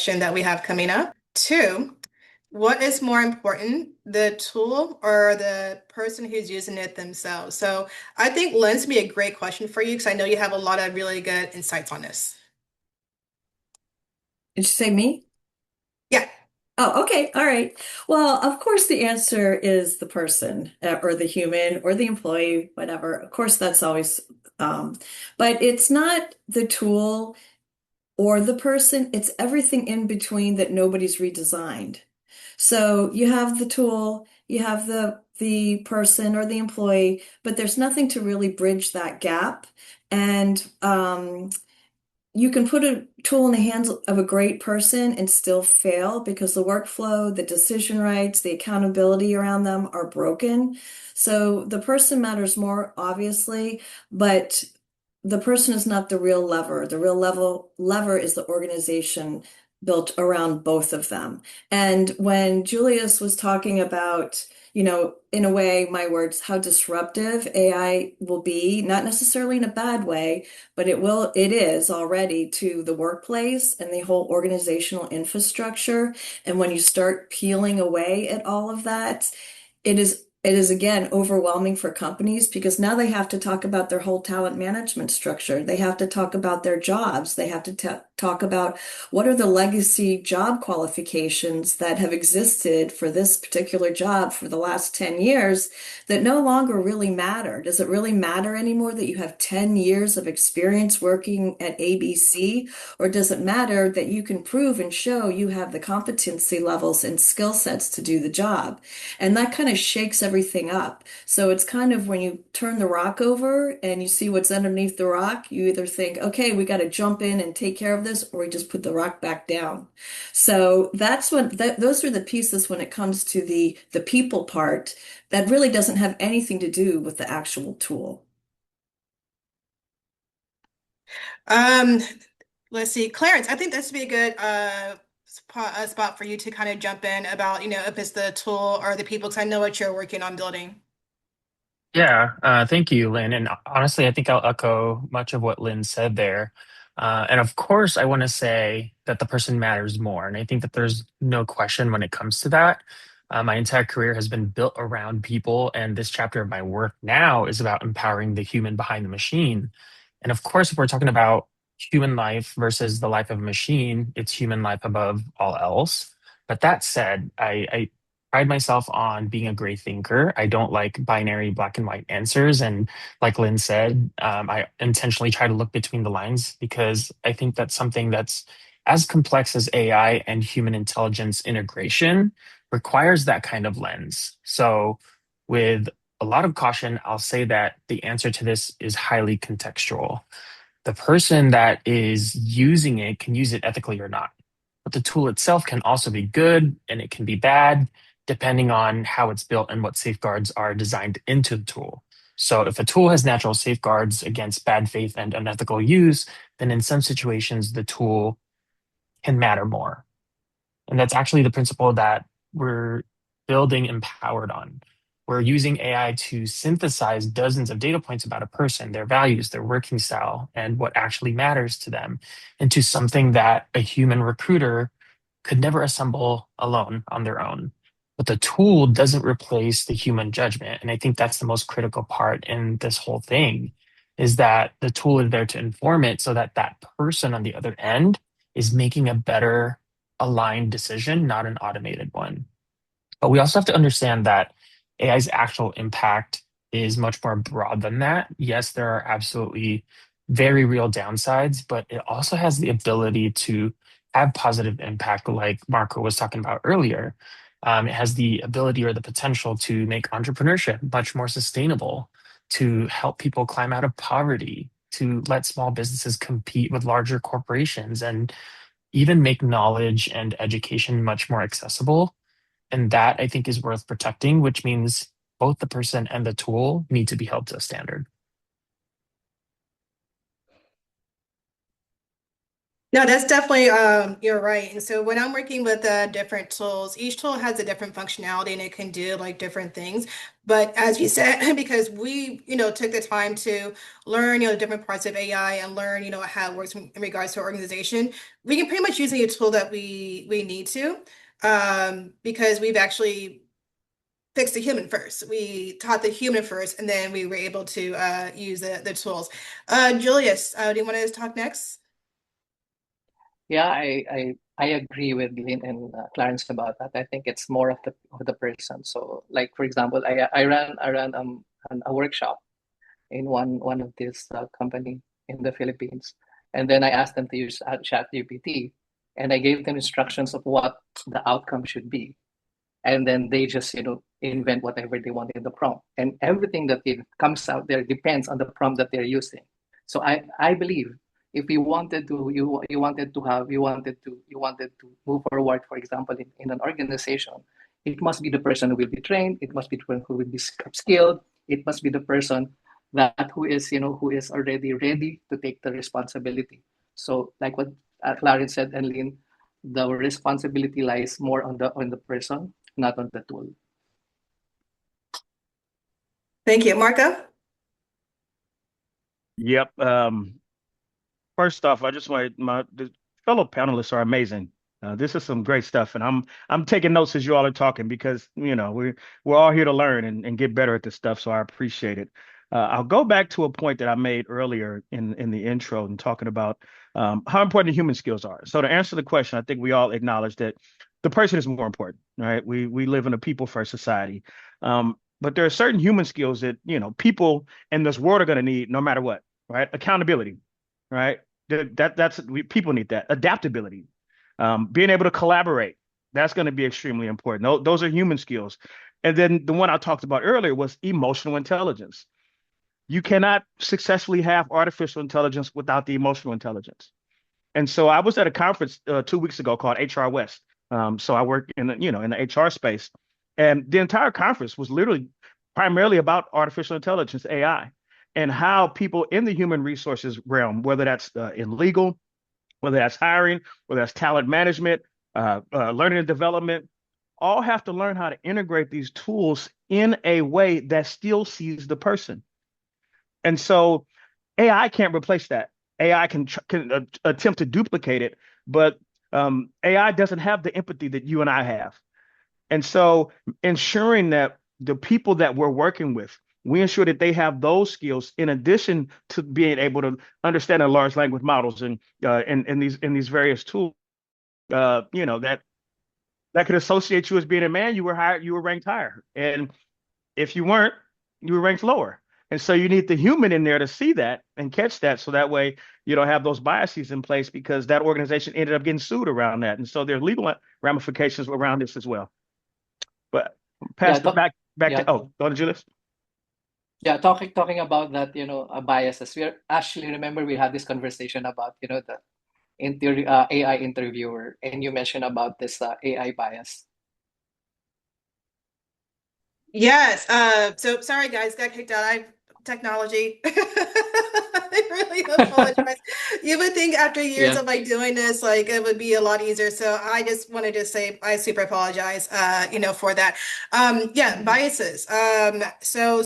question that we have coming up. Two, what is more important, the tool or the person who's using it themselves? So I think Lynn's be a great question for you because I know you have a lot of really good insights on this. Did you say me? Yeah. Oh, okay. All right. Well, of course, the answer is the person or the human or the employee, whatever. Of course, that's always, um, but it's not the tool or the person. It's everything in between that nobody's redesigned. So you have the tool, you have the person or the employee, but there's nothing to really bridge that gap. And you can put a tool in the hands of a great person and still fail because the workflow, the decision rights, the accountability around them are broken. So the person matters more, obviously, but the person is not the real lever. The real lever is the organization built around both of them. And when Julius was talking about, in a way, my words, how disruptive AI will be, not necessarily in a bad way, but it is already to the workplace and the whole organizational infrastructure. And when you start peeling away at all of that, it is again overwhelming for companies because now they have to talk about their whole talent management structure. They have to talk about their jobs. They have to talk about what are the legacy job qualifications that have existed for this particular job for the last 10 years that no longer really matter. Does it really matter anymore that you have 10 years of experience working at ABC? Or does it matter that you can prove and show you have the competency levels and skill sets to do the job? And that kind of shakes everything up. So it's kind of when you turn the rock over and you see what's underneath the rock, you either think, okay, we got to jump in and take care of this, or we just put the rock back down. So those are the pieces when it comes to the people part that really doesn't have anything to do with the actual tool. Um, let's see. Clarence, I think this would be a good spot for you to kind of jump in about, if it's the tool or the people, because I know what you're working on building. Yeah, thank you, Lynn. And honestly, I think I'll echo much of what Lynn said there. And of course, I want to say that the person matters more. And I think that there's no question when it comes to that. My entire career has been built around people, and this chapter of my work now is about empowering the human behind the machine. And of course, if we're talking about human life versus the life of a machine, it's human life above all else. But that said, I pride myself on being a great thinker. I don't like binary black and white answers. And like Lynn said, I intentionally try to look between the lines because I think that's something that's as complex as AI and human intelligence integration requires that kind of lens. So, with a lot of caution, I'll say that the answer to this is highly contextual. The person that is using it can use it ethically or not. But the tool itself can also be good and it can be bad depending on how it's built and what safeguards are designed into the tool. So if a tool has natural safeguards against bad faith and unethical use, then in some situations the tool can matter more. And that's actually the principle that we're building Empowered on. We're using AI to synthesize dozens of data points about a person, their values, their working style, and what actually matters to them into something that a human recruiter could never assemble alone on their own. But the tool doesn't replace the human judgment. And I think that's the most critical part in this whole thing is that the tool is there to inform it so that that person on the other end is making a better aligned decision, not an automated one. But we also have to understand that AI's actual impact is much more broad than that. Yes, there are absolutely very real downsides, but it also has the ability to have positive impact, like Marco was talking about earlier. It has the ability or the potential to make entrepreneurship much more sustainable, to help people climb out of poverty, to let small businesses compete with larger corporations, and even make knowledge and education much more accessible. And that I think is worth protecting, which means both the person and the tool need to be held to a standard. No, that's definitely you're right. And so when I'm working with different tools, each tool has a different functionality and it can do like different things. But as you said, because we, took the time to learn, different parts of AI and learn, how it works in regards to our organization, we can pretty much use any tool that we need to, because we've actually fixed the human first. We taught the human first, and then we were able to use the tools. Julius, do you want to talk next? Yeah, I agree with Lynn and Clarence about that. I think it's more of the person. So, like for example, I ran a workshop in one of this company in the Philippines, and then I asked them to use ChatGPT, and I gave them instructions of what the outcome should be, and then they just invent whatever they want in the prompt, and everything that it comes out there depends on the prompt that they're using. So I believe if you wanted to move forward, for example, in an organization, it must be the person who will be trained, it must be the person who will be skilled, it must be the person that who is already ready to take the responsibility. So like what Clarence said and Lynn, the responsibility lies more on the person, not on the tool. Thank you, Marco. Yep. First off, I just want the fellow panelists are amazing. This is some great stuff, and I'm taking notes as you all are talking because we're all here to learn and get better at this stuff. So I appreciate it. I'll go back to a point that I made earlier in the intro and talking about how important human skills are. So to answer the question, I think we all acknowledge that the person is more important, right? We live in a people first society, but there are certain human skills that people in this world are going to need no matter what, right? Accountability, right? People need that. Adaptability, being able to collaborate. That's going to be extremely important. Those are human skills. And then the one I talked about earlier was emotional intelligence. You cannot successfully have artificial intelligence without the emotional intelligence. And so I was at a conference 2 weeks ago called HR West. So I work in the HR space, and the entire conference was literally primarily about artificial intelligence, AI, and how people in the human resources realm, whether that's in legal, whether that's hiring, whether that's talent management, learning and development, all have to learn how to integrate these tools in a way that still sees the person. And so AI can't replace that. AI can attempt to duplicate it, but AI doesn't have the empathy that you and I have. And so ensuring that the people that we're working with, we ensure that they have those skills in addition to being able to understand the large language models and these various tools, that could associate you as being a man. You were ranked higher, and if you weren't, you were ranked lower. And so you need the human in there to see that and catch that, so that way you don't have those biases in place because that organization ended up getting sued around that, and so there are legal ramifications around this as well. But Yeah, pass it back yeah, to go to Julius. yeah. Talking about that, biases. We are actually remember we had this conversation about the AI interviewer, and you mentioned about this AI bias. Yes. So sorry, guys, got kicked out. I technology. I really apologize. You would think after years Yeah, of like doing this, like it would be a lot easier. So I just wanted to say I super apologize, for that. Yeah, biases. So